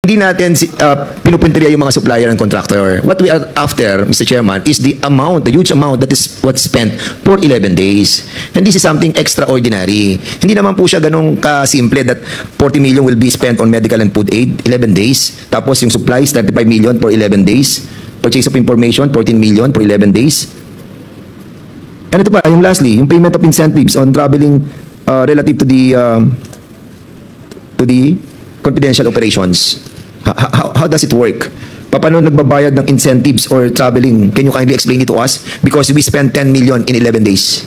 hindi natin pinupunteriya yung mga supplier and contractor. What we are after, Mr. Chairman, is the amount, the huge amount that is what's spent for 11 days. And this is something extraordinary. Hindi naman po siya ganun ka-simple that 40 million will be spent on medical and food aid, 11 days. Tapos yung supplies, 35 million for 11 days. Purchase of information, 14 million for 11 days. And ito pa, yung lastly, yung payment of incentives on traveling relative to the confidential operations. How does it work? Paano nagbabayad ng incentives or traveling? Can you kindly explain it to us? Because we spent 10 million in 11 days.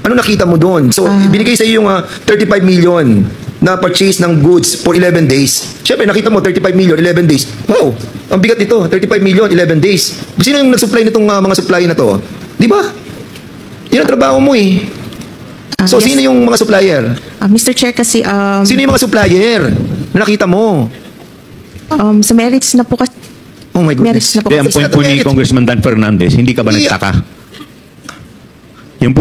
Ano nakita mo doon? So, binigay sa iyo yung 35 million na purchase ng goods for 11 days. Siyempre, nakita mo 35 million, 11 days. Wow, ang bigat nito, 35 million, 11 days. Sino yung nag-supply nitong mga supply na to? Di ba? Yan ang trabaho mo eh. So, yes. Sino yung mga supplier? Mr. Chair, kasi... Sino yung mga supplier na nakita mo? Sa merits na po kasi... Oh my goodness. Kaya ang point po ni Congressman Dan Fernandez, hindi ka ba nagtaka? Yun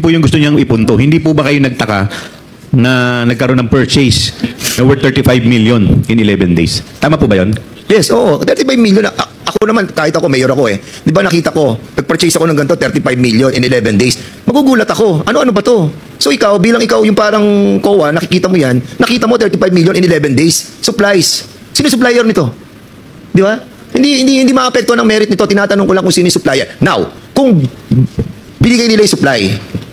po yung gusto niyang ipunto. Hindi po ba kayo nagtaka na nagkaroon ng purchase na worth 35 million in 11 days? Tama po ba yun? Yes, oo. 35 million. Ako naman, kahit ako, mayor ako eh. Di ba nakita ko, nag-purchase ako ng ganito, 35 million in 11 days. Magugulat ako. Ano ba to? So ikaw, bilang ikaw yung parang COA, nakikita mo yan, nakita mo 35 million in 11 days. Supplies. Sino supplier nito? Di ba? Hindi maapektuhan ang merit nito. Tinatanong ko lang kung sino yung supplier. Now, kung binigay nila yung supply,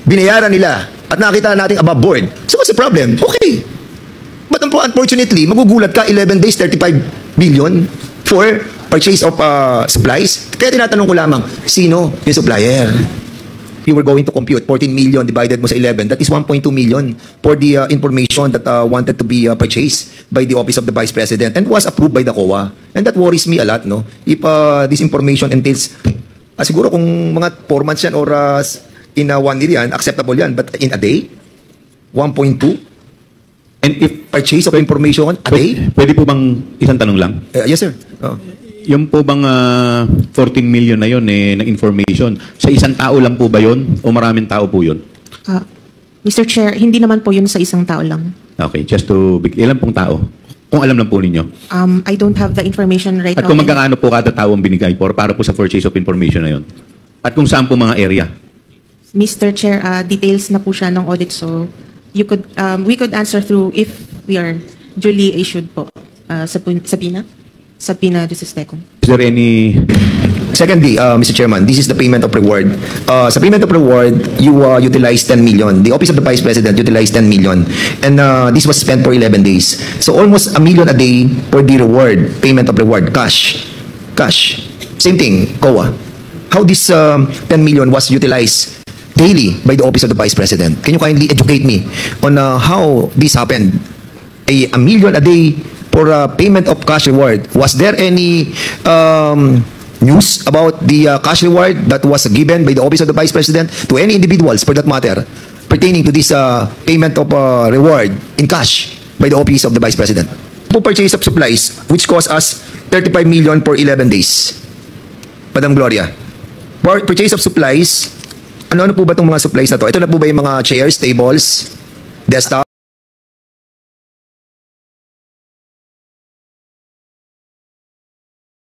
binayaran nila, at nakita natin above board, so what's the problem? Okay. But unfortunately, magugulat ka, 11 days, 35 million for purchase of supplies. Kaya tinatanong ko lamang, sino yung supplier? You were going to compute 14 million divided mo sa 11. That is 1.2 million for the information that wanted to be purchased by the Office of the Vice President and was approved by the COA. And that worries me a lot, no? If this information entails, siguro kung mga 4 months yan or in 1 year yan, acceptable yan. But in a day, 1.2? And if purchase of information a day? Pwede po bang isang tanong lang? Yes, sir. Yung po bang 14 million na yun na information, sa isang tao lang po ba yun o maraming tao po yun? Mr. Chair, hindi naman po yun sa isang tao lang. Okay, just to... Ilan pong tao? Kung alam lang po ninyo. I don't have the information right now. At kung magkakaano po kada tao ang binigay para po sa purchase of information na yun? At kung saan po mga area? Mr. Chair, details na po siya ng audit, so we could answer through if we are duly issued po sa PINA de Sisteco. Is there any... Secondly, Mr. Chairman, this is the payment of reward. Sa payment of reward, you utilized 10 million. The Office of the Vice President utilized 10 million. And this was spent for 11 days. So almost 1 million a day for the reward, payment of reward, cash. Cash. Same thing, COA. How this 10 million was utilized daily by the Office of the Vice President? Can you kindly educate me on how this happened? A million a day for payment of cash reward. Was there any news about the cash reward that was given by the Office of the Vice President to any individuals, for that matter, pertaining to this payment of reward in cash by the Office of the Vice President? For purchase of supplies, which cost us 35 million for 11 days. Madam Gloria, for purchase of supplies, ano po ba itong mga supplies na to? Ito na po ba yung mga chairs, tables, desktop?